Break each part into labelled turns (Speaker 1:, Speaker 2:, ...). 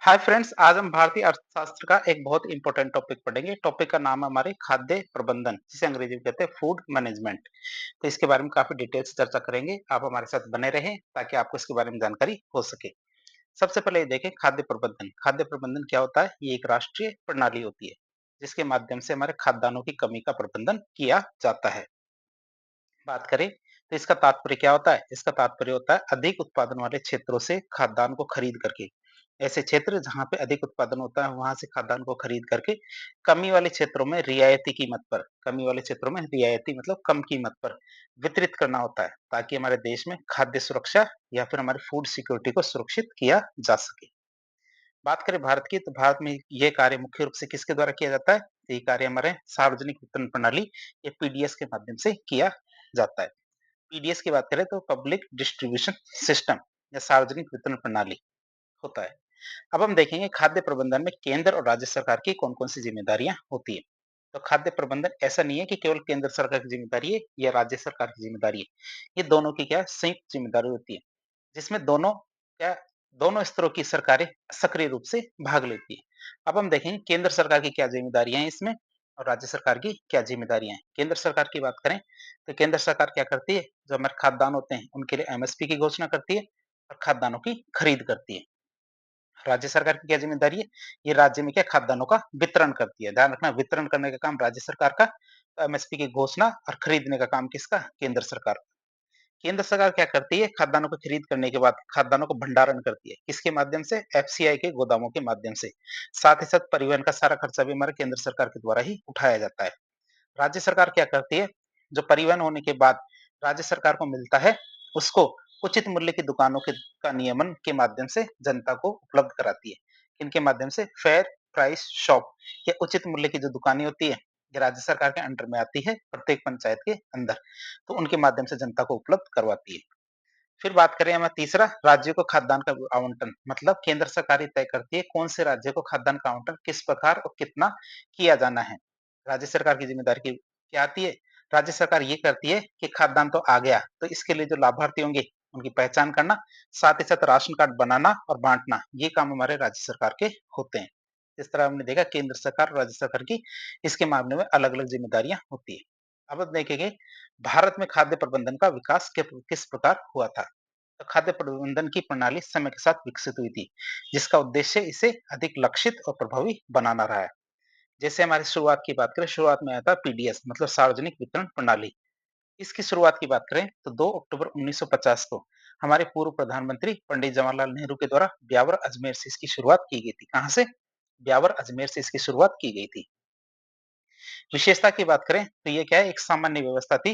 Speaker 1: Hi friends, आज हम भारतीय अर्थशास्त्र का एक बहुत इंपॉर्टेंट टॉपिक पढ़ेंगे। टॉपिक का नाम है हमारे खाद्य प्रबंधन, जिसे अंग्रेजी में कहते हैं फूड मैनेजमेंट। तो इसके बारे में काफी डिटेल से चर्चा करेंगे। आप हमारे साथ बने रहें ताकि आपको इसके बारे में जानकारी हो सके। सबसे पहले ये देखें खाद्य प्रबंधन। खाद्य प्रबंधन क्या होता है? ये एक राष्ट्रीय प्रणाली होती है जिसके माध्यम से हमारे खाद्यान्नों की कमी का प्रबंधन किया जाता है। बात करें तो इसका तात्पर्य क्या होता है? इसका तात्पर्य होता है अधिक उत्पादन वाले क्षेत्रों से खाद्यान्न को खरीद करके, ऐसे क्षेत्र जहां पे अधिक उत्पादन होता है वहां से खाद्यान्न को खरीद करके कमी वाले क्षेत्रों में रियायती कीमत पर, कमी वाले क्षेत्रों में रियायती मतलब कम कीमत पर वितरित करना होता है, ताकि हमारे देश में खाद्य सुरक्षा या फिर हमारी फूड सिक्योरिटी को सुरक्षित किया जा सके। बात करें भारत की, तो भारत में ये कार्य मुख्य रूप से किसके द्वारा किया जाता है? तो ये कार्य हमारे सार्वजनिक वितरण प्रणाली या पीडीएस के माध्यम से किया जाता है। पीडीएस की बात करें तो पब्लिक डिस्ट्रीब्यूशन सिस्टम या सार्वजनिक वितरण प्रणाली होता है। अब हम देखेंगे खाद्य प्रबंधन में केंद्र और राज्य सरकार की कौन-कौन सी जिम्मेदारियां होती है। तो खाद्य प्रबंधन ऐसा नहीं है कि केवल केंद्र सरकार की जिम्मेदारी है या राज्य सरकार की जिम्मेदारी है। ये दोनों की क्या है? संयुक्त जिम्मेदारी होती है, जिसमें क्या दोनों स्तरों की सरकारें सक्रिय रूप से भाग लेती है। अब हम देखेंगे केंद्र सरकार की क्या जिम्मेदारियां हैं इसमें और राज्य सरकार की क्या जिम्मेदारियां हैं। केंद्र सरकार की बात करें तो केंद्र सरकार क्या करती है? जो हमारे खाद्यान्न होते हैं उनके लिए एमएसपी की घोषणा करती है और खाद्यान्नों की खरीद करती है। राज्य सरकार की क्या जिम्मेदारी है? ये राज्य में क्या खाद्यान्नों का वितरण करती है। ध्यान रखना, वितरण करने का काम राज्य सरकार का, एमएसपी की घोषणा और खरीदने का काम किसका? केंद्र सरकार। केंद्र सरकार क्या करती है? खाद्यान्नों को खरीद करने के बाद खाद्यान्नों को भंडारण करती है। किसके माध्यम से? एफसीआई के गोदामों के माध्यम से। साथ ही साथ परिवहन का सारा खर्चा भी हमारे केंद्र सरकार के द्वारा ही उठाया जाता है। राज्य सरकार क्या करती है? जो परिवहन होने के बाद राज्य सरकार को मिलता है, उसको उचित मूल्य की दुकानों के का नियमन के माध्यम से जनता को उपलब्ध कराती है। इनके माध्यम से फेयर प्राइस शॉप या उचित मूल्य की जो दुकानें होती है, ये राज्य सरकार के अंडर में आती है प्रत्येक पंचायत के अंदर। तो उनके माध्यम से जनता को उपलब्ध करवाती है। फिर बात करें हम तीसरा, राज्यों को खाद्यान्न का आवंटन, मतलब केंद्र सरकार ही तय करती है कौन से राज्य को खाद्यान्न का आवंटन किस प्रकार और कितना किया जाना है। राज्य सरकार की जिम्मेदारी की क्या आती है? राज्य सरकार ये करती है कि खाद्यान्न तो आ गया, तो इसके लिए जो लाभार्थी होंगे उनकी पहचान करना, साथ ही साथ राशन कार्ड बनाना और बांटना, ये काम हमारे राज्य सरकार के होते हैं। इस तरह हमने देखा केंद्र सरकार और राज्य सरकार की इसके मामले में अलग अलग जिम्मेदारियां होती है। अब हम देखेंगे भारत में खाद्य प्रबंधन का विकास किस प्रकार हुआ था। तो खाद्य प्रबंधन की प्रणाली समय के साथ विकसित हुई थी, जिसका उद्देश्य इसे अधिक लक्षित और प्रभावी बनाना रहा है। जैसे हमारी शुरुआत की बात करें, शुरुआत में आया था पीडीएस मतलब सार्वजनिक वितरण प्रणाली। इसकी शुरुआत की बात करें तो 2 अक्टूबर 1950 को हमारे पूर्व प्रधानमंत्री पंडित जवाहरलाल नेहरू के द्वारा ब्यावर अजमेर से इसकी शुरुआत की गई थी। कहां से? ब्यावर अजमेर से इसकी शुरुआत की गई थी। विशेषता की बात करें तो ये क्या है? एक सामान्य व्यवस्था थी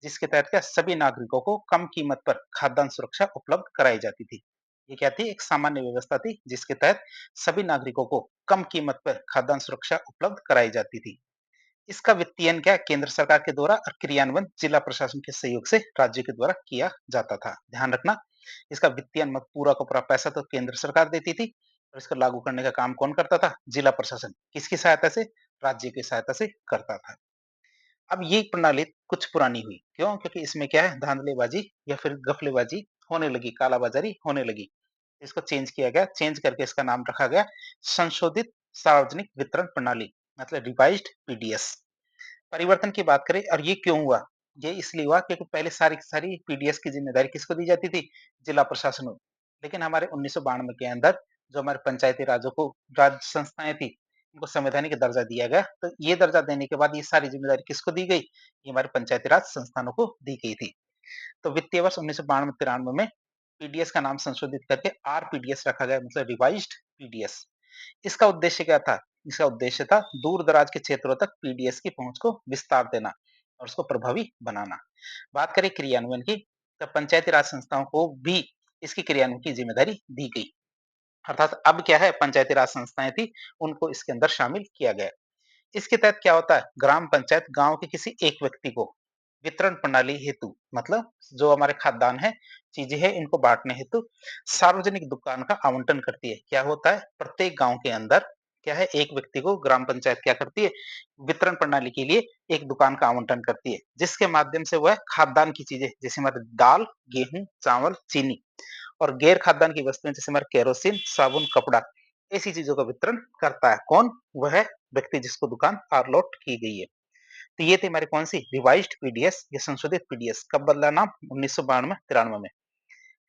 Speaker 1: जिसके तहत क्या सभी नागरिकों को कम कीमत पर खाद्यान्न सुरक्षा उपलब्ध कराई जाती थी। ये क्या थी? एक सामान्य व्यवस्था थी जिसके तहत सभी नागरिकों को कम कीमत पर खाद्यान्न सुरक्षा उपलब्ध कराई जाती थी। इसका वित्तीयन क्या केंद्र सरकार के द्वारा और क्रियान्वयन जिला प्रशासन के सहयोग से राज्य के द्वारा किया जाता था। ध्यान रखना, इसका वित्तीयन पूरा का पूरा पैसा तो केंद्र सरकार देती थी और इसको लागू करने का काम कौन करता था? जिला प्रशासन। किसकी सहायता से? राज्य की सहायता से करता था। अब ये प्रणाली कुछ पुरानी हुई, क्यों? क्योंकि इसमें क्या है? धांधलीबाजी या फिर गफलेबाजी होने लगी, कालाबाजारी होने लगी। इसको चेंज किया गया, चेंज करके इसका नाम रखा गया संशोधित सार्वजनिक वितरण प्रणाली, मतलब रिवाइज्ड पीडीएस। परिवर्तन की बात करें और ये क्यों हुआ? ये इसलिए हुआ क्योंकि पहले सारी की सारी पीडीएस की जिम्मेदारी किसको दी जाती थी? जिला प्रशासन को। लेकिन हमारे 1992 के अंदर जो हमारे पंचायती राजों को राज्य संस्थाएं थी, उनको संवैधानिक दर्जा दिया गया। तो ये दर्जा देने के बाद ये सारी जिम्मेदारी किसको दी गई? ये हमारे पंचायती राज संस्थानों को दी गई थी। तो वित्तीय वर्ष 1992-93 में पीडीएस का नाम संशोधित करके आरपीडीएस रखा गया, मतलब रिवाइज्ड पीडीएस। इसका उद्देश्य क्या था? इसका उद्देश्य था दूर दराज के क्षेत्रों तक पीडीएस की पहुंच को विस्तार देना और उसको प्रभावी बनाना। बात करें क्रियान्वयन की, तो पंचायती राज संस्थाओं को भी इसकी क्रियान्वयन की जिम्मेदारी दी गई। अर्थात अब क्या है? पंचायती राज संस्थाएं थी, उनको इसके अंदर शामिल किया गया। इसके तहत क्या होता है? ग्राम पंचायत गांव के किसी एक व्यक्ति को वितरण प्रणाली हेतु, मतलब जो हमारे खाद्यान्न है, चीजें हैं, इनको बांटने हेतु सार्वजनिक दुकान का आवंटन करती है। क्या होता है? प्रत्येक गांव के अंदर क्या है? एक व्यक्ति को ग्राम पंचायत क्या करती है? वितरण प्रणाली के लिए एक दुकान का आवंटन करती है, जिसके माध्यम से वह खाद्यान्न की चीजें जैसे हमारे दाल, गेहूं, चावल, चीनी और गैर खाद्यान्न की वस्तुएं जैसे हमारे केरोसिन, साबुन, कपड़ा, ऐसी चीज़ों का वितरण करता है। कौन? वह व्यक्ति जिसको दुकान अलॉट की गई है। तो ये थी हमारी कौन-सी रिवाइज़्ड पीडीएस या संशोधित पीडीएस। कब बदला नाम? 1992-93 में।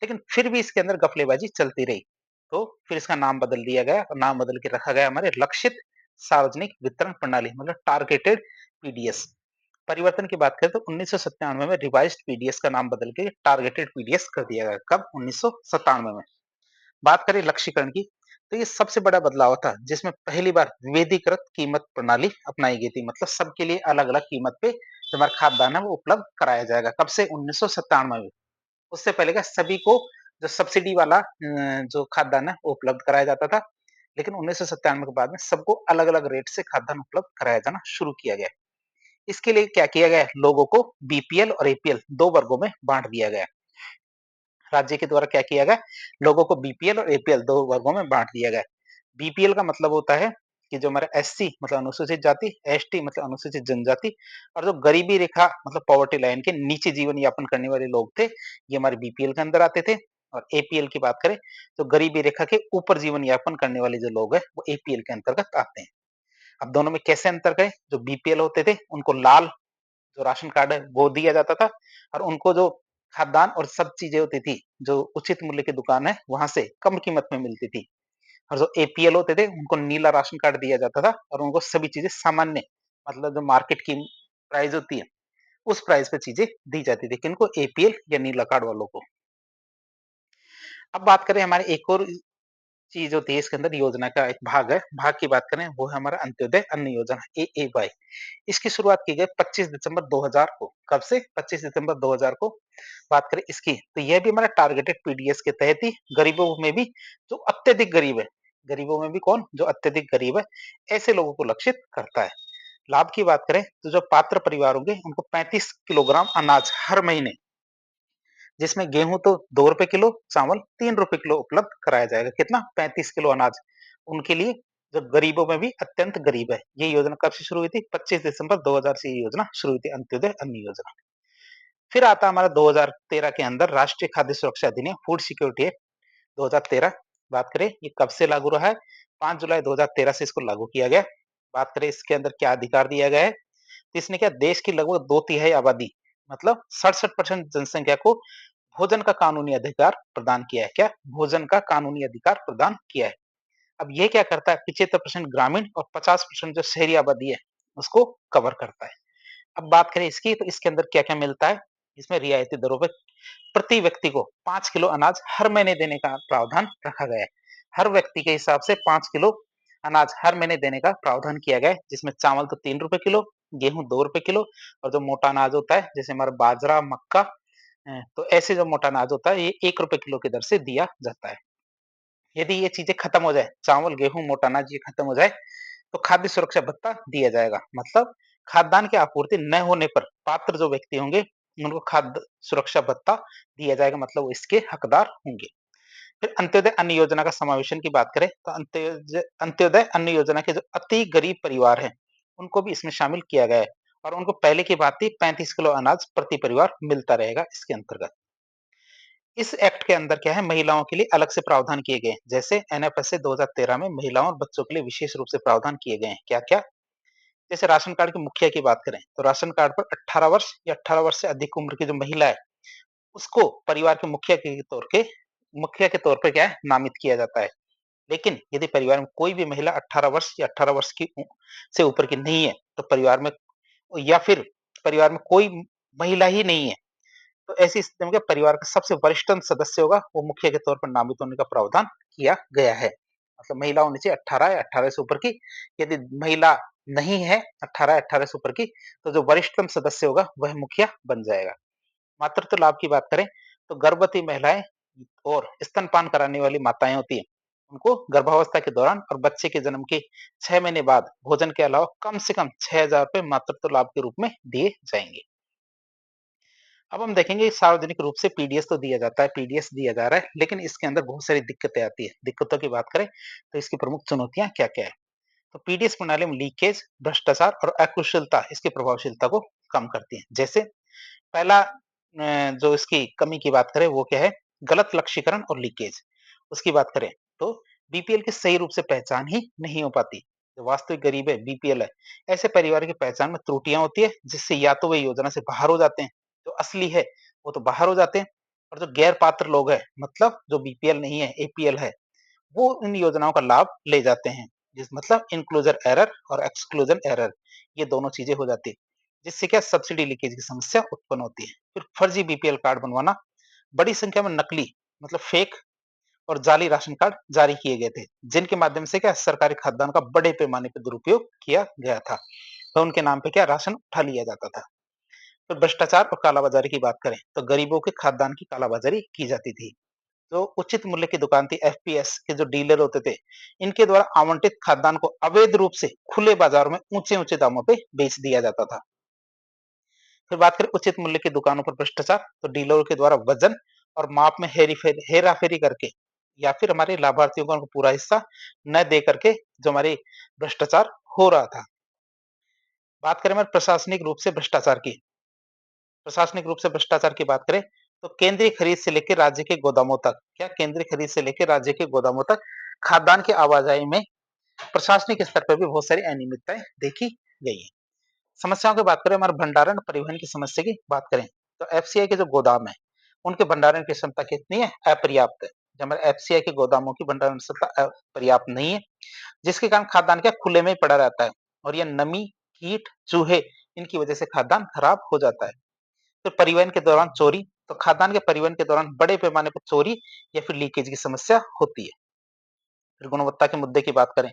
Speaker 1: लेकिन फिर भी इसके अंदर घपलेबाज़ी चलती रही। तो फिर इसका नाम बदल दिया गया और नाम बदल के रखा गया हमारे लक्षित सार्वजनिक वितरण प्रणाली मतलब टारगेटेड पीडीएस। परिवर्तन की बात करें तो 1997 में रिवाइज़्ड पीडीएस का नाम बदल के टारगेटेड पीडीएस कर दिया गया। कब? 1997 में। बात करें लक्ष्यीकरण की, तो ये सबसे बड़ा बदलाव था जिसमें पहली बार विभेदीकृत कीमत प्रणाली अपनाई गई थी। मतलब सबके लिए अलग-अलग कीमत पे जो हमारा खाद्यान्न है वो उपलब्ध कराया जाएगा। कब से? 1997 में। उससे पहले क्या सभी को जो सब्सिडी वाला जो खाद्यान्न है वो उपलब्ध कराया जाता था। लेकिन 1997 के बाद में सबको अलग-अलग रेट से खाद्यान्न उपलब्ध कराया जाना शुरू किया गया। इसके लिए क्या किया गया? लोगों को बीपीएल और एपीएल 2 वर्गों में बाँट दिया गया। राज्य के द्वारा क्या किया गया? लोगों को बीपीएल और एपीएल 2 वर्गों में बाँट दिया गया। बीपीएल का मतलब होता है कि जो हमारा एससी मतलब अनुसूचित जाति, एसटी मतलब अनुसूचित जनजाति और जो गरीबी रेखा मतलब पॉवर्टी लाइन के नीचे जीवन यापन करने वाले लोग थे, ये हमारे बीपीएल के अंदर आते थे। और एपीएल की बात करें तो गरीबी रेखा के ऊपर जीवन यापन करने वाले जो लोग हैं, वो एपीएल के अंतर्गत आते हैं। अब दोनों में कैसे अंतर है? जो बीपीएल होते थे, उनको लाल जो राशन कार्ड है वो दिया जाता था और उनको जो खाद्यान्न और सब चीजें होती थी, जो उचित मूल्य की दुकान है, वहां से कम कीमत में मिलती थी। और जो एपीएल होते थे, उनको नीला राशन कार्ड दिया जाता था और उनको सभी चीजें सामान्य मतलब जो मार्केट की प्राइस होती है, उस प्राइस पे चीजें दी जाती थी। किनको? एपीएल या नीला कार्ड वालों को। अब बात करें हमारे एक और चीज होती है इसके अंदर योजना का एक भाग है, भाग की बात करें वो है हमारा अंत्योदय अन्न योजना एएवाई। इसकी शुरुआत की गई 25 दिसंबर 2000 को। कब से? 25 दिसंबर 2000 को। बात करें इसकी तो यह भी हमारा टारगेटेड पीडीएस के तहत ही गरीबों में भी जो अत्यधिक गरीब है, गरीबों में भी कौन? जो अत्यधिक गरीब है, ऐसे लोगों को लक्षित करता है। लाभ की बात करें तो जो पात्र परिवार होंगे उनको 35 किलोग्राम अनाज हर महीने, जिसमें गेहूं तो 2 रुपए किलो, चावल 3 रुपए किलो उपलब्ध कराया जाएगा। कितना? 35 किलो अनाज उनके लिए जो गरीबों में भी अत्यंत गरीब है। ये योजना कब से शुरू हुई थी? 25 दिसंबर 2000 से ये योजना शुरू हुई थी, अंत्योदय अन्न योजना। फिर आता हमारा 2013 के अंदर राष्ट्रीय खाद्य सुरक्षा अधिनियम फूड सिक्योरिटी एक्ट 2013। बात करें ये कब से लागू रहा है? 5 जुलाई 2013 से इसको लागू किया गया। बात करें इसके अंदर क्या अधिकार दिया गया है? तो इसने क्या देश की लगभग 2/3 आबादी मतलब 67% जनसंख्या को भोजन का कानूनी अधिकार प्रदान किया है। क्या? भोजन का कानूनी अधिकार प्रदान किया है। अब ये क्या करता है? 75% ग्रामीण और 50% जो शहरी आबादी है उसको कवर करता है। अब बात करें इसकी तो इसके अंदर क्या-क्या मिलता है? इसमें रियायती दरों पे प्रति व्यक्ति को 5 किलो अनाज हर महीने देने का प्रावधान रखा गया है। हर व्यक्ति के हिसाब से 5 किलो अनाज हर महीने देने का प्रावधान किया गया है, जिसमें चावल तो 3 रुपए किलो, गेहूँ 2 रुपए किलो और जो मोटा अनाज होता है जैसे हमारा बाजरा, मक्का तो ऐसे जो मोटा अनाज होता है ये 1 रुपए किलो की दर से दिया जाता है। यदि ये चीजें खत्म हो जाए, चावल, गेहूँ, मोटा अनाज ये खत्म हो जाए, तो खाद्य सुरक्षा भत्ता दिया जाएगा। मतलब खाद्यान्न की आपूर्ति न होने पर पात्र जो व्यक्ति होंगे, उनको खाद्य सुरक्षा भत्ता दिया जाएगा मतलब वो इसके हकदार होंगे। फिर अंत्योदय अन्न योजना का समावेशन की बात करें तो अंत्योदय अन्न योजना के जो अति गरीब परिवार हैं, उनको भी इसमें शामिल किया गया है और उनको पहले की भांति 35 किलो अनाज प्रति परिवार मिलता रहेगा इसके अंतर्गत। इस एक्ट के अंदर क्या है महिलाओं के लिए अलग से प्रावधान किए गए हैं। जैसे एनएफएसए 2013 में महिलाओं और बच्चों के लिए विशेष रूप से प्रावधान किए गए हैं। क्या-क्या? जैसे राशन कार्ड के मुखिया की बात करें, तो राशन कार्ड पर 18 वर्ष या 18 वर्ष से अधिक उम्र की जो महिला है, उसको परिवार के मुखिया के तौर पे क्या है नामित किया जाता है। लेकिन यदि परिवार में कोई भी महिला 18 वर्ष या 18 वर्ष की से ऊपर की नहीं है, तो परिवार में या फिर परिवार में कोई महिला ही नहीं है, तो ऐसी स्थिति में क्या परिवार का सबसे वरिष्ठतम सदस्य होगा, वो मुखिया के तौर पर नामित होने का प्रावधान किया गया है। मतलब महिला होनी चाहिए 18 या 18 से ऊपर की। यदि महिला नहीं है 18 या 18 से ऊपर की, तो जो वरिष्ठतम सदस्य होगा वह मुखिया बन जाएगा। मातृत्व लाभ की बात करें, तो गर्भवती महिलाएं और स्तनपान कराने वाली माताएं होती हैं, उनको गर्भावस्था के दौरान और बच्चे के जन्म के 6 महीने बाद भोजन के अलावा कम से कम 6,000 रुपए मातृत्व लाभ के रूप में दिए जाएंगे। अब हम देखेंगे सार्वजनिक रूप से पीडीएस तो दिया जाता है, पीडीएस दिया जा रहा है, लेकिन इसके अंदर बहुत सारी दिक्कतें आती है। दिक्कतों की बात करें तो इसकी प्रमुख चुनौतियां क्या-क्या है? तो पीडीएस प्रणाली में लीकेज, भ्रष्टाचार और अकुशलता इसकी प्रभावशीलता को कम करती है। जैसे पहला जो इसकी कमी की बात करें वो क्या है? गलत लक्ष्यीकरण और लीकेज। उसकी बात करें तो बीपीएल की सही रूप से पहचान ही नहीं हो पाती। जो वास्तविक गरीब है, बीपीएल है, ऐसे परिवार की पहचान में त्रुटियाँ होती है, जिससे या तो वे योजना से बाहर हो जाते हैं, जो असली है, वो तो बाहर हो जाते हैं और जो गैर पात्र लोग हैं, मतलब जो बीपीएल नहीं है, एपीएल है, वो इन योजनाओं का लाभ ले जाते हैं। जिस मतलब इंक्लूजन एरर और एक्सक्लूजन एरर, ये दोनों चीजें हो जाती है, जिससे क्या सब्सिडी लीकेज की समस्या उत्पन्न होती है। फिर फर्जी बीपीएल कार्ड बनवाना, बड़ी संख्या में नकली मतलब फेक और जाली राशन कार्ड जारी किए गए थे, जिनके माध्यम से क्या सरकारी खाद्यान्न का बड़े पैमाने पर दुरुपयोग किया गया था। तो उनके नाम पे क्या राशन उठा लिया जाता था। तो भ्रष्टाचार और कालाबाजारी की बात करें तो गरीबों के खाद्यान्न की कालाबाजारी की जाती थी। जो उचित मूल्य की दुकान थी, एफपीएस के जो डीलर होते थे, इनके द्वारा आवंटित खाद्यान्न को अवैध रूप से खुले बाजार में ऊंचे ऊंचे दामों पे बेच दिया जाता था। फिर बात करें उचित मूल्य की दुकानों पर भ्रष्टाचार, तो डीलरों के द्वारा वजन और माप में हेरा फेरी करके या फिर हमारे लाभार्थियों को उनको पूरा हिस्सा न दे करके जो हमारी भ्रष्टाचार हो रहा था। बात करें हमारे प्रशासनिक रूप से भ्रष्टाचार की, प्रशासनिक रूप से भ्रष्टाचार की बात करें तो केंद्रीय खरीद से लेकर राज्य के गोदामों तक, क्या केंद्रीय खरीद से लेकर राज्य के गोदामों तक खाद्यान्न की आवाजाही में प्रशासनिक स्तर पर भी बहुत सारी अनियमितताएं देखी गई है। समस्याओं की बात करें, हमारे भंडारण परिवहन की समस्या की बात करें तो एफसीआई के जो गोदाम है, उनके भंडारण की क्षमता कितनी है? अपर्याप्त है। जब हमारे एफसीआई के गोदामों की भंडारण क्षमता पर्याप्त नहीं है, जिसके कारण खाद्यान्न क्या खुले में ही पड़ा रहता है और यह नमी, कीट, चूहे, इनकी वजह से खाद्यान्न खराब हो जाता है। फिर परिवहन के दौरान चोरी, तो खाद्यान्न के परिवहन के दौरान बड़े पैमाने पर चोरी या फिर लीकेज की समस्या होती है। फिर गुणवत्ता के मुद्दे की बात करें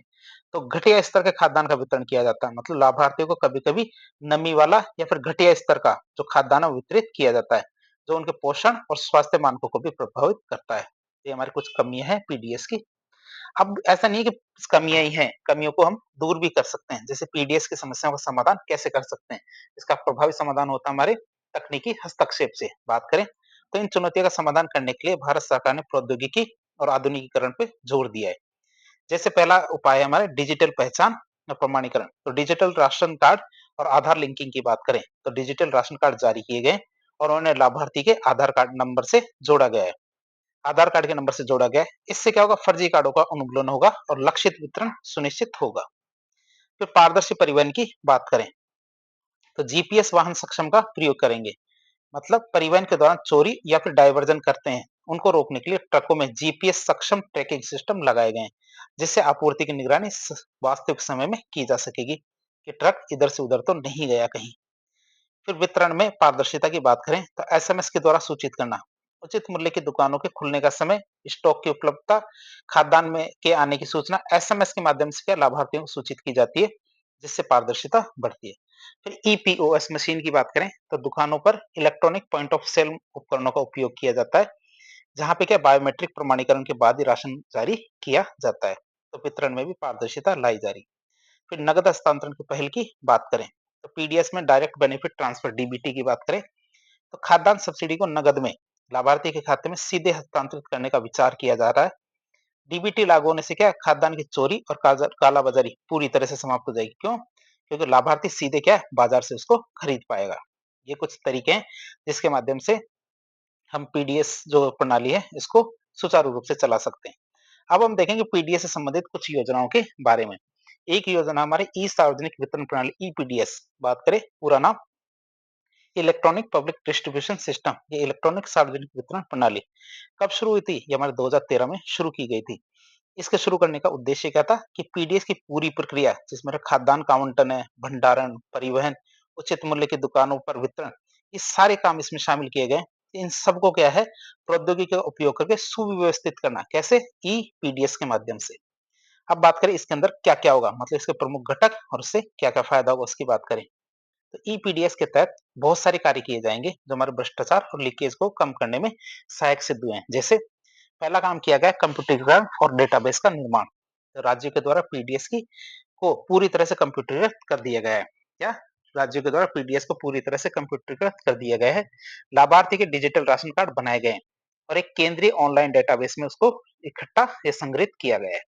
Speaker 1: तो घटिया स्तर के खाद्यान्न का वितरण किया जाता है, मतलब लाभार्थियों को कभी कभी नमी वाला या फिर घटिया स्तर का जो खाद्यान्न वितरित किया जाता है, जो उनके पोषण और स्वास्थ्य मानकों को भी प्रभावित करता है। ये हमारी कुछ कमियां हैं पीडीएस की। अब ऐसा नहीं है कि कमियां ही हैं, कमियों को हम दूर भी कर सकते हैं। जैसे पीडीएस की समस्याओं का समाधान कैसे कर सकते हैं, इसका प्रभावी समाधान होता है हमारे तकनीकी हस्तक्षेप से। बात करें तो इन चुनौतियों का समाधान करने के लिए भारत सरकार ने प्रौद्योगिकी और आधुनिकीकरण पे जोर दिया है। जैसे पहला उपाय है हमारे डिजिटल पहचान और प्रमाणीकरण, तो डिजिटल राशन कार्ड और आधार लिंकिंग की बात करें तो डिजिटल राशन कार्ड जारी किए गए और उन्हें लाभार्थी के आधार कार्ड नंबर से जोड़ा गया है, आधार कार्ड के नंबर से जोड़ा गया है। इससे क्या होगा, फर्जी कार्डों का उन्मूलन होगा और लक्षित वितरण सुनिश्चित होगा। फिर पारदर्शी परिवहन की बात करें तो जीपीएस वाहन सक्षम का प्रयोग करेंगे, मतलब परिवहन के दौरान चोरी या फिर डायवर्जन करते हैं, उनको रोकने के लिए ट्रकों में जीपीएस सक्षम ट्रैकिंग सिस्टम लगाए गए हैं, जिससे आपूर्ति की निगरानी वास्तविक समय में की जा सकेगी कि ट्रक इधर से उधर तो नहीं गया कहीं। फिर वितरण में पारदर्शिता की बात करें तो एसएमएस के द्वारा सूचित करना, उचित मूल्य की दुकानों के खुलने का समय, स्टॉक की उपलब्धता, खाद्यान्न में के आने की सूचना एसएमएस के माध्यम से क्या लाभार्थियों को सूचित की जाती है, जिससे पारदर्शिता बढ़ती है। फिर ईपीओएस मशीन की बात करें तो दुकानों पर इलेक्ट्रॉनिक पॉइंट ऑफ सेल उपकरणों का उपयोग किया जाता है, जहां पे क्या बायोमेट्रिक प्रमाणीकरण के बाद ही राशन जारी किया जाता है। तो वितरण में भी पारदर्शिता लाई जा रही। फिर नगद हस्तांतरण की पहल की बात करें तो पीडीएस में डायरेक्ट बेनिफिट ट्रांसफर डीबीटी की बात करें तो खाद्यान्न सब्सिडी को नगद में लाभार्थी के खाते में सीधे हस्तांतरित करने का विचार किया जा रहा है। डीबीटी लागू होने से क्या है, खाद्यान्न की चोरी और कालाबाजारी पूरी तरह से समाप्त हो जाएगी। क्यों? क्योंकि लाभार्थी सीधे क्या है, बाजार से उसको खरीद पाएगा। ये कुछ तरीके हैं जिसके माध्यम से हम पीडीएस जो प्रणाली है इसको सुचारू रूप से चला सकते हैं। अब हम देखेंगे पीडीएस से संबंधित कुछ योजनाओं के बारे में। एक योजना हमारे ई सार्वजनिक वितरण प्रणाली ईपीडीएस, बात करें पूरा नाम इलेक्ट्रॉनिक पब्लिक डिस्ट्रीब्यूशन सिस्टम, ये इलेक्ट्रॉनिक सार्वजनिक वितरण प्रणाली कब शुरू हुई थी? ये हमारे 2013 में शुरू की गई थी। इसके शुरू करने का उद्देश्य क्या था कि पीडीएस की पूरी प्रक्रिया जिसमें खाद्यान्न का आवंटन है, भंडारण, परिवहन, उचित मूल्य की दुकानों पर वितरण, ये सारे काम इसमें शामिल किए गए। इन सबको क्या है, प्रौद्योगिकी का उपयोग करके सुव्यवस्थित करना। कैसे? ई पीडीएस के माध्यम से। अब बात करें इसके अंदर क्या क्या होगा, मतलब इसके प्रमुख घटक और उससे क्या क्या फायदा होगा उसकी बात करें तो ईपीडीएस के तहत बहुत सारे कार्य किए जाएंगे जो हमारे भ्रष्टाचार और लीकेज को कम करने में सहायक सिद्ध हुए हैं। जैसे पहला काम किया गया कंप्यूटरीकरण और डेटाबेस का निर्माण, तो राज्य के द्वारा पीडीएस की को पूरी तरह से कंप्यूटरीकृत कर दिया गया है। क्या? राज्यों के द्वारा पीडीएस को पूरी तरह से कंप्यूटरीकृत कर दिया गया है। लाभार्थी के डिजिटल राशन कार्ड बनाए गए हैं और एक केंद्रीय ऑनलाइन डेटाबेस में उसको इकट्ठा या संग्रहित किया गया है।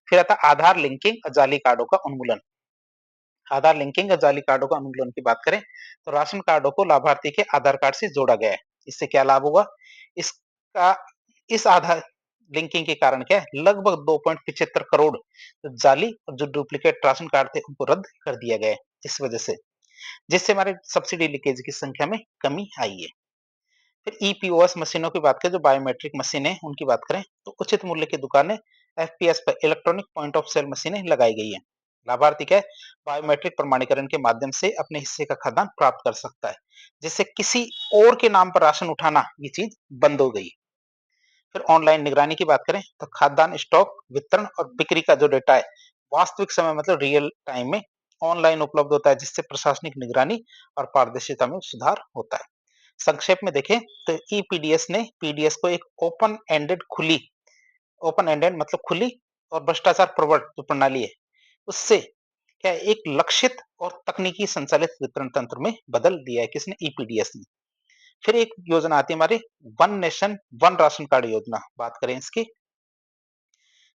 Speaker 1: फिर आता आधार लिंकिंग और जाली कार्डों का उन्मूलन। आधार लिंकिंग और जाली कार्डों का उन्मूलन की बात करें तो राशन कार्डों को लाभार्थी के आधार कार्ड से जोड़ा गया है। इससे क्या लाभ होगा? इसका इस आधार लिंकिंग के कारण क्या है लगभग 2.75 करोड़ जो जाली और जो डुप्लीकेट राशन कार्ड थे उनको रद्द कर दिया गया है इस वजह से, जिससे हमारे सब्सिडी लीकेज की संख्या में कमी आई है। फिर ईपीओएस मशीनों की बात करें, जो बायोमेट्रिक मशीन है उनकी बात करें तो उचित मूल्य की दुकानें एफपीएस पर इलेक्ट्रॉनिक पॉइंट ऑफ सेल मशीनें लगाई गई हैं। लाभार्थी क्या है बायोमेट्रिक प्रमाणीकरण के माध्यम से अपने हिस्से का खाद्यान्न प्राप्त कर सकता है, जिससे किसी और के नाम पर राशन उठाना ये चीज बंद हो गई। फिर ऑनलाइन निगरानी की बात करें तो खाद्यान्न स्टॉक वितरण और बिक्री का जो डेटा है वास्तविक समय मतलब रियल टाइम में ऑनलाइन उपलब्ध होता है, जिससे प्रशासनिक निगरानी और पारदर्शिता में सुधार होता है। संक्षेप में देखें तो ईपीडीएस ने पीडीएस को एक ओपन एंडेड मतलब खुली और भ्रष्टाचार प्रवण जो प्रणाली है उससे क्या है, एक लक्षित और तकनीकी संचालित वितरण तंत्र में बदल दिया है किसने, ईपीडीएस ने। फिर एक योजना आती है हमारी one nation one ration card योजना, बात करें इसकी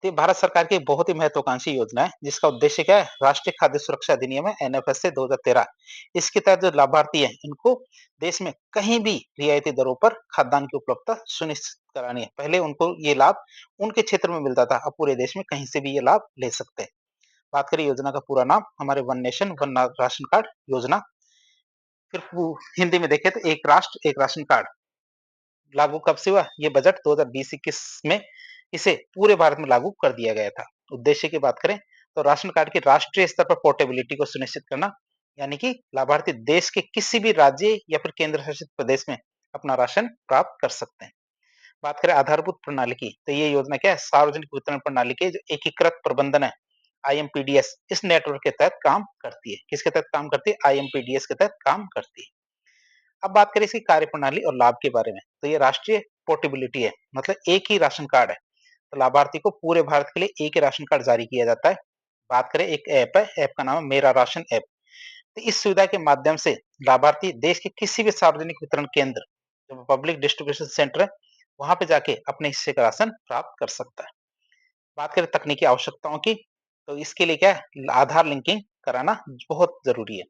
Speaker 1: तो ये भारत सरकार की एक बहुत ही महत्वाकांक्षी योजना है, जिसका उद्देश्य क्या है राष्ट्रीय खाद्य सुरक्षा अधिनियम है एनएफएस से 2013। इसके तहत जो लाभार्थी है इनको देश में कहीं भी रियायती दरों पर खाद्यान्न की उपलब्धता सुनिश्चित करानी है। पहले उनको ये लाभ उनके क्षेत्र में मिलता था, अब पूरे देश में कहीं से भी ये लाभ ले सकते हैं। बात करें योजना का पूरा नाम हमारे one nation one ration card योजना। फिर हिंदी में देखें तो एक राष्ट्र एक राशन कार्ड लागू कब से हुआ, ये बजट 2020-21 में इसे पूरे भारत में लागू कर दिया गया था। उद्देश्य की बात करें तो राशन कार्ड की राष्ट्रीय स्तर पर पोर्टेबिलिटी को सुनिश्चित करना, यानी कि लाभार्थी देश के किसी भी राज्य या फिर केंद्र शासित प्रदेश में अपना राशन प्राप्त कर सकते हैं। बात करें आधारभूत प्रणाली की तो ये योजना क्या है सार्वजनिक वितरण प्रणाली के जो एकीकृत प्रबंधन है आईएमपीडीएस इस नेटवर्क के तहत काम करती है। किसके तहत काम करती है, आईएमपीडीएस के तहत काम करती है। अब बात करें इसकी कार्यप्रणाली और लाभ के बारे में तो ये राष्ट्रीय पोर्टेबिलिटी है, मतलब एक ही राशन कार्ड है तो लाभार्थी को पूरे भारत के लिए एक ही राशन कार्ड जारी किया जाता है। बात करें एक ऐप है, ऐप का नाम है मेरा राशन ऐप। तो इस सुविधा के माध्यम से लाभार्थी देश के किसी भी सार्वजनिक वितरण केंद्र जो पब्लिक डिस्ट्रीब्यूशन सेंटर है वहां पे जाके अपने हिस्से का राशन प्राप्त कर सकता है। बात करें तकनीकी आवश्यकताओं की तो इसके लिए क्या है आधार लिंकिंग कराना बहुत जरूरी है।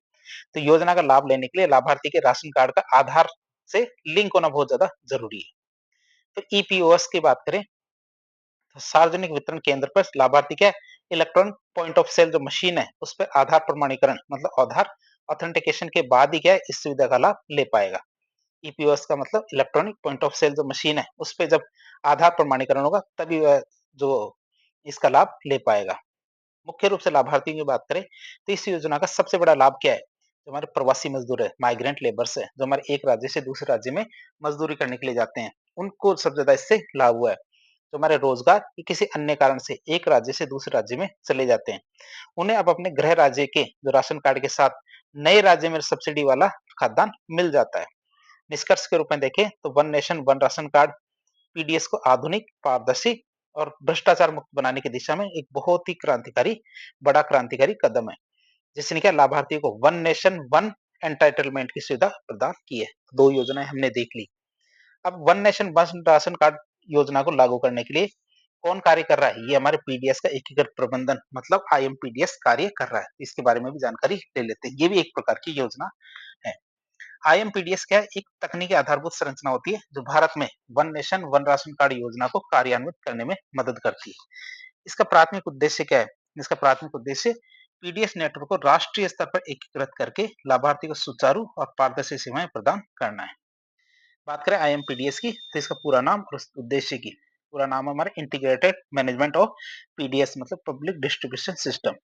Speaker 1: तो योजना का लाभ लेने के लिए लाभार्थी के राशन कार्ड का आधार से लिंक होना बहुत ज्यादा जरूरी है। तो ईपीओएस की बात करें तो सार्वजनिक वितरण केंद्र पर लाभार्थी क्या इलेक्ट्रॉनिक पॉइंट ऑफ सेल जो मशीन है उस पर आधार प्रमाणीकरण मतलब आधार ऑथेंटिकेशन के बाद ही क्या है इस सुविधा का लाभ ले पाएगा। ईपीओएस का मतलब इलेक्ट्रॉनिक पॉइंट ऑफ सेल जो मशीन है उस पर जब आधार प्रमाणीकरण होगा तभी वह जो इसका लाभ ले पाएगा। मुख्य रूप से लाभार्थियों की बात करें तो इस योजना का सबसे बड़ा लाभ क्या है, जो हमारे प्रवासी मजदूर है माइग्रेंट लेबर्स है जो हमारे एक राज्य से दूसरे राज्य में मजदूरी करने के लिए जाते हैं उनको सबसे ज्यादा इससे लाभ हुआ है। जो हमारे रोजगार या किसी अन्य कारण से एक राज्य से दूसरे राज्य में चले जाते हैं उन्हें अब अपने गृह राज्य के जो राशन कार्ड के साथ नए राज्य में सब्सिडी वाला खाद्यान्न मिल जाता है। निष्कर्ष के रूप में देखें तो one nation one ration card PDS को आधुनिक पारदर्शी और भ्रष्टाचार मुक्त बनाने की दिशा में एक बहुत ही बड़ा क्रांतिकारी कदम है, जिसने क्या लाभार्थियों को वन नेशन वन एंटाइटलमेंट की सुविधा प्रदान की है। दो योजनाएं हमने देख ली। अब one nation one ration card योजना को लागू करने के लिए कौन कार्य कर रहा है, ये हमारे पीडीएस का एकीकृत प्रबंधन मतलब आईएमपीडीएस कार्य कर रहा है। इसके बारे में भी जानकारी ले लेते हैं। ये भी एक प्रकार की योजना है। आईएमपीडीएस क्या है, एक तकनीकी आधारभूत संरचना होती है जो भारत में one nation one ration card योजना को कार्यान्वित करने में मदद करती है। इसका प्राथमिक उद्देश्य क्या है, इसका प्राथमिक उद्देश्य पीडीएस नेटवर्क को राष्ट्रीय स्तर पर एकीकृत करके लाभार्थी को सुचारू और पारदर्शी सेवाएं प्रदान करना है। बात करें आईएमपीडीएस की तो इसका पूरा नाम और उद्देश्य की पूरा नाम हमारा इंटीग्रेटेड मैनेजमेंट ऑफ पीडीएस मतलब पब्लिक डिस्ट्रीब्यूशन सिस्टम।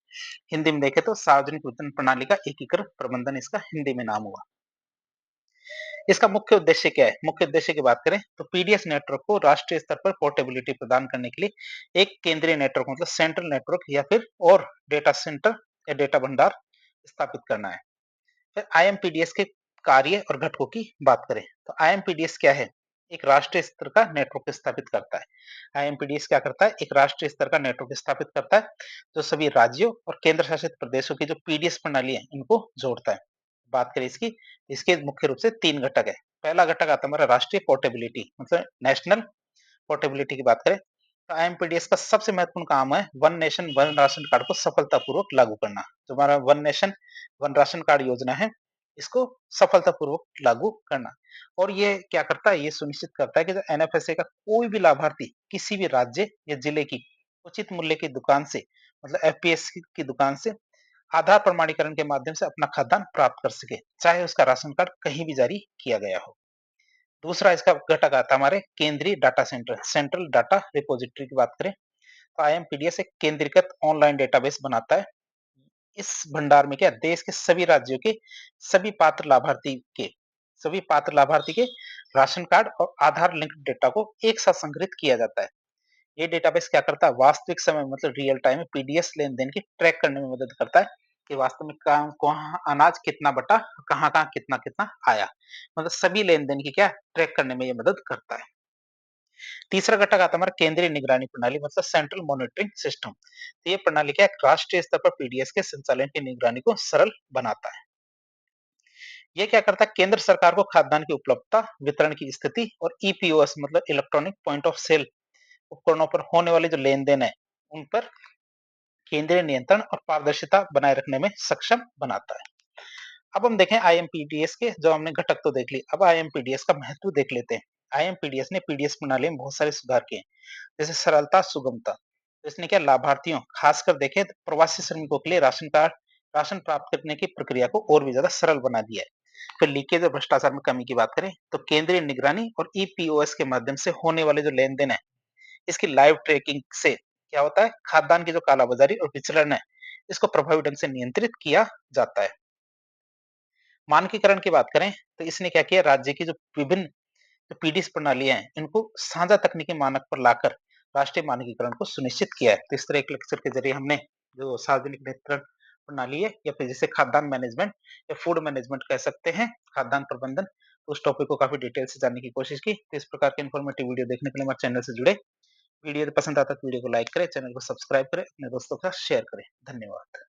Speaker 1: हिंदी में देखें तो सार्वजनिक वितरण प्रणाली का एकीकृत प्रबंधन इसका हिंदी में नाम हुआ। इसका मुख्य उद्देश्य क्या है, मुख्य उद्देश्य की बात करें तो पीडीएस नेटवर्क को राष्ट्रीय स्तर पर पोर्टेबिलिटी प्रदान करने के लिए एक केंद्रीय नेटवर्क मतलब सेंट्रल नेटवर्क या फिर और डेटा सेंटर या डेटा भंडार स्थापित करना है। फिर आईएमपीडीएस के कार्य और घटकों की बात करें तो आईएमपीडीएस क्या है, एक राष्ट्रीय स्तर का नेटवर्क स्थापित करता है। आईएमपीडीएस क्या करता है, एक राष्ट्रीय स्तर का नेटवर्क स्थापित करता है जो सभी राज्यों और केंद्र शासित प्रदेशों की जो पीडीएस प्रणाली है इनको जोड़ता है। बात करें इसकी, इसके मुख्य रूप से 3 घटक है। पहला घटक आता है हमारा राष्ट्रीय पोर्टेबिलिटी मतलब नेशनल पोर्टेबिलिटी की बात करें तो आईएमपीडीएस का सबसे महत्वपूर्ण काम है one nation one ration card को सफलतापूर्वक लागू करना। जो हमारा one nation one ration card योजना है इसको सफलतापूर्वक लागू करना। और ये क्या करता है, ये सुनिश्चित करता है कि जो एनएफएसए का कोई भी लाभार्थी किसी भी राज्य या जिले की उचित मूल्य की दुकान से, मतलब एफपीएस की दुकान से आधार प्रमाणीकरण के माध्यम से अपना खाद्यान्न प्राप्त कर सके, चाहे उसका राशन कार्ड कहीं भी जारी किया गया हो। दूसरा इसका घटक आता है हमारे केंद्रीय data centre, central data repository की बात करें तो आईएमपीडीएस एक केंद्रीकृत ऑनलाइन डेटाबेस बनाता है। इस भंडार में क्या देश के सभी राज्यों के सभी पात्र लाभार्थी के सभी पात्र लाभार्थी के राशन कार्ड और आधार लिंक्ड डेटा को एक साथ संग्रहित किया जाता है। ये डेटाबेस क्या करता है, वास्तविक समय मतलब रियल टाइम में पीडीएस लेन-देन की ट्रैक करने में मदद करता है कि वास्तव में कहाँ कहाँ अनाज कितना बटा, कहाँ-कहाँ कितना-कितना आया। मतलब सभी लेन-देन की क्या ट्रैक करने में ये मदद करता है। तीसरा घटक आता है हमारा केंद्रीय निगरानी प्रणाली मतलब सेंट्रल मॉनिटरिंग सिस्टम। तो ये प्रणाली क्या है, राष्ट्रीय स्तर पर पीडीएस के संचालन की निगरानी को सरल बनाता है। ये क्या करता है, केंद्र सरकार को खाद्यान्न की उपलब्धता, वितरण की स्थिति और ईपीओएस मतलब इलेक्ट्रॉनिक पॉइंट ऑफ सेल उपकरणों पर होने वाले जो लेन-देन है, उन पर केंद्रीय नियंत्रण और पारदर्शिता बनाए रखने में सक्षम बनाता है। अब हम देखें आईएमपीडीएस के, जो हमने घटक तो देख लिए, अब आईएमपीडीएस का महत्व देख लेते हैं। आईएमपीडीएस ने पीडीएस प्रणाली में बहुत सारे सुधार किए, जैसे सरलता, सुगमता। तो इसने क्या लाभार्थियों, खासकर देखें तो प्रवासी श्रमिकों के लिए राशन प्राप्त करने की प्रक्रिया को और भी ज्यादा सरल बना दिया है। फिर लीकेज और भ्रष्टाचार में कमी की बात करें तो केंद्रीय निगरानी और ईपीओएस के माध्यम से होने वाले जो लेन देन है, इसकी लाइव ट्रैकिंग से क्या होता है, खाद्यान्न की जो कालाबाजारी और विचलन है, इसको प्रभावी ढंग से नियंत्रित किया जाता है। मानकीकरण की बात करें तो इसने क्या किया, राज्य की जो विभिन्न जो पीडीएस प्रणालियां हैं, इनको साझा तकनीकी मानक पर लाकर राष्ट्रीय मानकीकरण को सुनिश्चित किया है। तो इस तरह एक लेक्चर के जरिए हमने जो सार्वजनिक वितरण प्रणाली है, या फिर जिसे खाद्यान्न मैनेजमेंट या फूड मैनेजमेंट कह सकते हैं, खाद्यान्न प्रबंधन, उस टॉपिक को काफी डिटेल से जानने की कोशिश की। तो इस प्रकार के इन्फॉर्मेटिव वीडियो देखने के लिए हमारे चैनल से जुड़े। वीडियो पसंद आता है तो वीडियो को लाइक करें, चैनल को सब्सक्राइब करें, अपने दोस्तों के साथ शेयर करें। धन्यवाद।